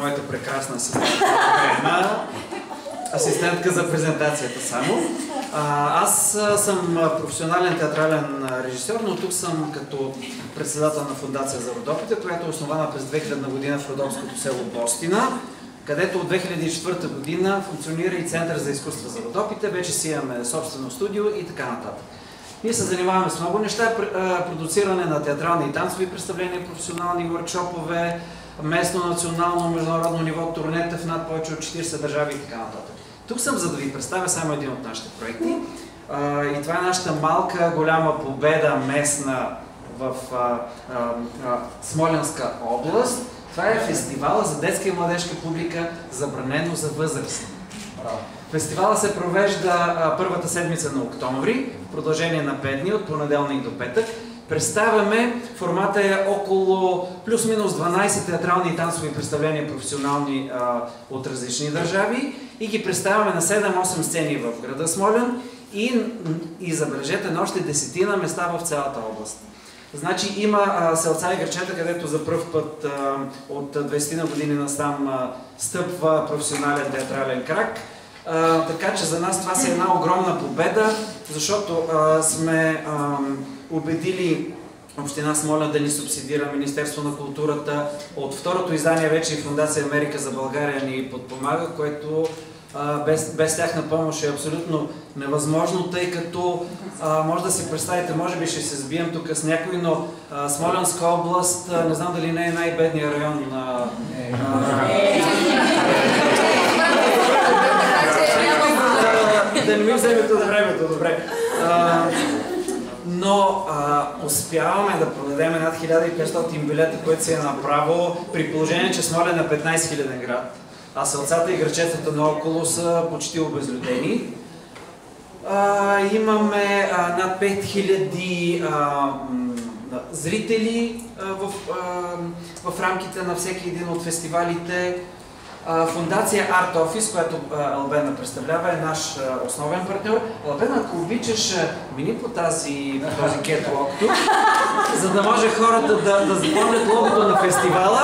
моята прекрасна асистентка за презентацията само. Аз съм професионален театрален режисьор, но тук съм като председател на Фондация за Родопите, която е основана през 2000 година в родопското село Бостина, където от 2004 година функционира и Център за изкуства за Родопите. Вече си имаме собствено студио и така нататък. Ние се занимаваме с много неща, продуциране на театрални и танцови представления, професионални workshoпове, местно, национално, международно ниво, турнета в над повече от 40 държави и така нататък. Тук съм, за да ви представя само един от нашите проекти. И това е нашата малка, голяма победа местна в Смолянска област. Това е фестивала за детска и младежка публика, забранено за възрастни. Фестивала се провежда първата седмица на октомври, в продължение на 5 дни, от понеделник до петък. Представяме, формата е около плюс-минус 12 театрални и танцови представления, професионални от различни държави, и ги представяме на 7-8 сцени в града Смолян и забележете на още 10 места в цялата област. Значи има селца и грачета, където за пръв път от 20 години насам стъпва професионален театрален крак. Така че за нас това си е една огромна победа, защото сме убедили Община Смолян да ни субсидира, Министерство на културата. От второто издание вече и Фондация Америка за България ни подпомага, което без тяхна помощ е абсолютно невъзможно, тъй като може да си представите, може би ще се сбием тук с някой, но Смолянска област, не знам дали не е най-бедният район на... Да не ми вземете от времето, добре. Но успяваме да продадем над 1500 билета, което си е направо, при положение, че Смолян е 15 000 град, а селцата и грачетата наоколо са почти обезлюдени. Имаме над 5000 зрители в рамките на всеки един от фестивалите. Фондация Art Office, която Албена представлява, е наш основен партньор. Албена, ако обичаш, мини по този кетвалк тук, за да може хората да запомнят логото на фестивала.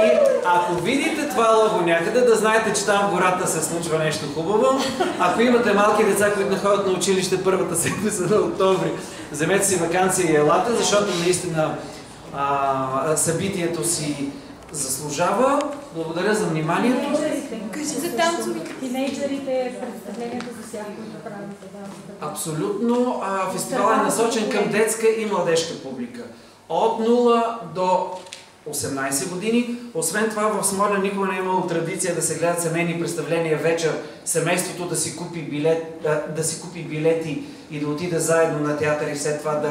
И ако видите това лого някъде, да знаете, че там в гората се случва нещо хубаво. Ако имате малки деца, които не ходят на училище първата седмица на октомври, вземете си ваканция и елата, защото наистина събитието си заслужава. Благодаря за вниманието. Кажи за танцовите. Тинейджерите, представленията за всяко да правите. Абсолютно. Фестивалът е насочен към детска и младежка публика. От 0 до 18 години. Освен това, в Смолян никога не е имало традиция да се гледат семейни представления вечер, семейството да си купи билети и да отиде заедно на театър и след това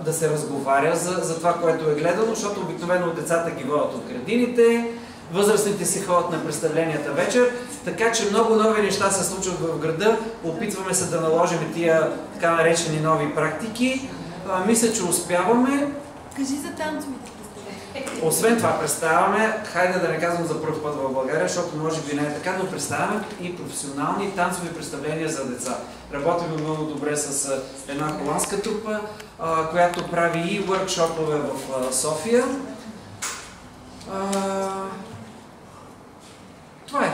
да се разговаря за това, което е гледано, защото обикновено децата ги водят от градините, възрастните си ходят на представленията вечер, така че много нови неща се случват в града. Опитваме се да наложим тия така наречени нови практики. Мисля, че успяваме. Кажи за танцовите представления. Освен това представяме, хайде да не казвам за пръв път в България, защото може би не е така, но представяме и професионални танцови представления за деца. Работим много добре с една холандска трупа, която прави и workshoпове в София. Това е.